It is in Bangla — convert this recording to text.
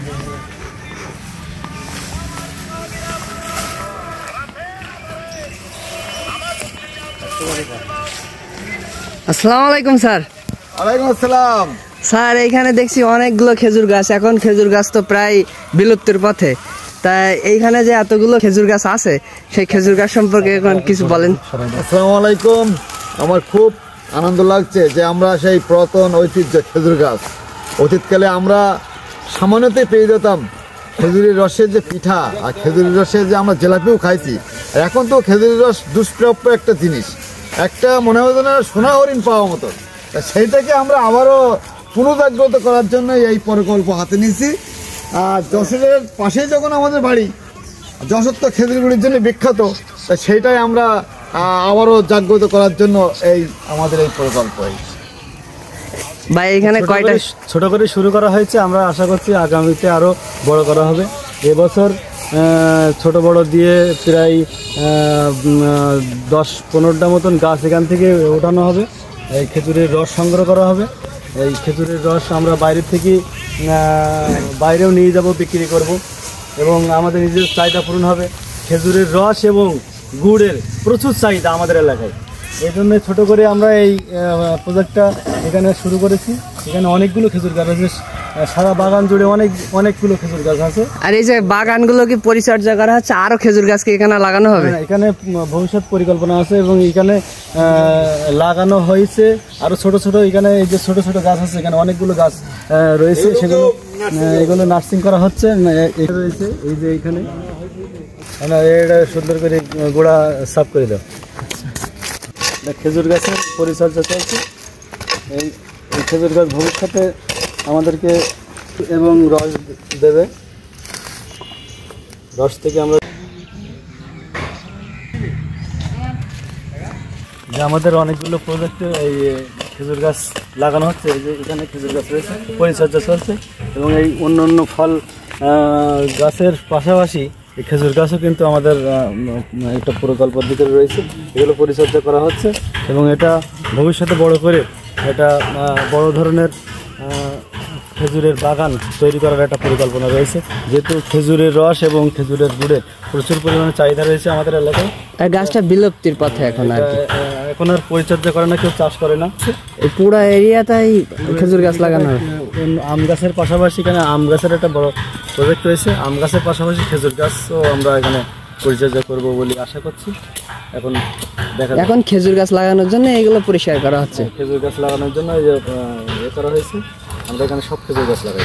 আসসালামু আলাইকুম স্যার। ওয়ালাইকুম আসসালাম। স্যার এইখানে দেখছি অনেকগুলো খেজুর গাছ, এখন খেজুর গাছ তো প্রায় বিলুপ্তির পথে, তাই এইখানে যে এতগুলো খেজুর গাছ আছে সেই খেজুর গাছ সম্পর্কে এখন কিছু বলেন। আসসালামু আলাইকুম। আমার খুব আনন্দ লাগছে যে আমরা সেই পুরাতন ঐতিহ্য খেজুর গাছ, অতীতকালে আমরা সামান্যতেই পেয়ে যেতাম খেজুরের রসের যে পিঠা আর খেজুরের রসের যে আমরা জিলাপিও খাইছি। এখন তো খেজুরের রস দুষ্প্রাপ্য একটা জিনিস, একটা মনে হতো না সোনা হরিণ পাওয়ার মতো। সেইটাকে আমরা আবারও পুনর্জাগ্রত করার জন্য এই প্রকল্প হাতে নিয়েছি। আর যশোরের পাশেই যখন আমাদের বাড়ি, যশোর তো খেজুর গুড়ির জন্য বিখ্যাত, তাই সেইটাই আমরা আবারও জাগ্রত করার জন্য এই আমাদের এই প্রকল্প। ভাই এখানে কয়টা ছোট করে শুরু করা হয়েছে, আমরা আশা করছি আগামীতে আরও বড় করা হবে। এবছর ছোট বড় দিয়ে প্রায় 10-15টা মতন গাছ এখান থেকে ওঠানো হবে। এই খেজুরের রস সংগ্রহ করা হবে। এই খেজুরের রস আমরা বাইরেও নিয়ে যাব, বিক্রি করব এবং আমাদের নিজের চাহিদা পূরণ হবে। খেজুরের রস এবং গুড়ের প্রচুর চাহিদা আমাদের এলাকায়, এই জন্য ছোটো করে আমরা এই প্রজেক্টটা এখানে শুরু করেছি। এখানে অনেকগুলো খেজুর গাছ আছে, সারা বাগান জুড়ে অনেকগুলো খেজুর গাছ আছে। আর এই যে বাগানগুলো কি পরিচর্যা করা হচ্ছে, আরো খেজুর গাছকে এখানে লাগানো হবে? এখানে ভবিষ্যৎ পরিকল্পনা আছে এবং এখানে লাগানো হয়েছে আরো ছোট ছোট। এখানে এই যে ছোট ছোট গাছ আছে, এখানে অনেকগুলো গাছ রয়েছে, এগুলো নার্সিং করা হচ্ছে। রয়েছে এই যে এখানে এটা সুন্দর করে গোড়া সাফ করে দাও। খেজুর গাছের পরিচর্যা চলছে। এই খেজুর গাছ ভবিষ্যতে আমাদেরকে এবং রস দেবে, রস থেকে আমরা যে আমাদের অনেকগুলো প্রজেক্টে এই খেজুর গাছ লাগানো হচ্ছে। এই যে এখানে খেজুর গাছ রয়েছে, পরিচর্যা চলছে এবং এই অন্য অন্য ফল গাছের পাশাপাশি এই খেজুর গাছও কিন্তু আমাদের একটা প্রকল্পের ভিতরে রয়েছে। এগুলো পরিচর্যা করা হচ্ছে এবং এটা ভবিষ্যতে বড় করে এটা বড় ধরনের খেজুরের বাগান তৈরি করার একটা পরিকল্পনা রয়েছে। যেহেতু খেজুরের রস এবং খেজুরের গুড়ের প্রচুর পরিমাণে চাহিদা রয়েছে আমাদের এলাকায়। আর গাছটা বিলুপ্তির পথে এখন, এখন আর পরিচর্যা করে না, কেউ চাষ করে না। এই পুরো এরিয়াটাই খেজুর গাছ লাগানো হবে। আম গাছের পাশাপাশি এখানে আম গাছের একটা বড় প্রজেক্ট রয়েছে। আম গাছের পাশাপাশি খেজুর গাছও আমরা এখানে পরিচর্যা করব বলে আশা করছি। এখন খেজুর গাছ লাগানোর জন্য এগুলো পরিষ্কার করা হচ্ছে। খেজুর গাছ লাগানোর জন্য করা হয়েছে। আমরা এখানে সব খেজুর গাছ লাগাই।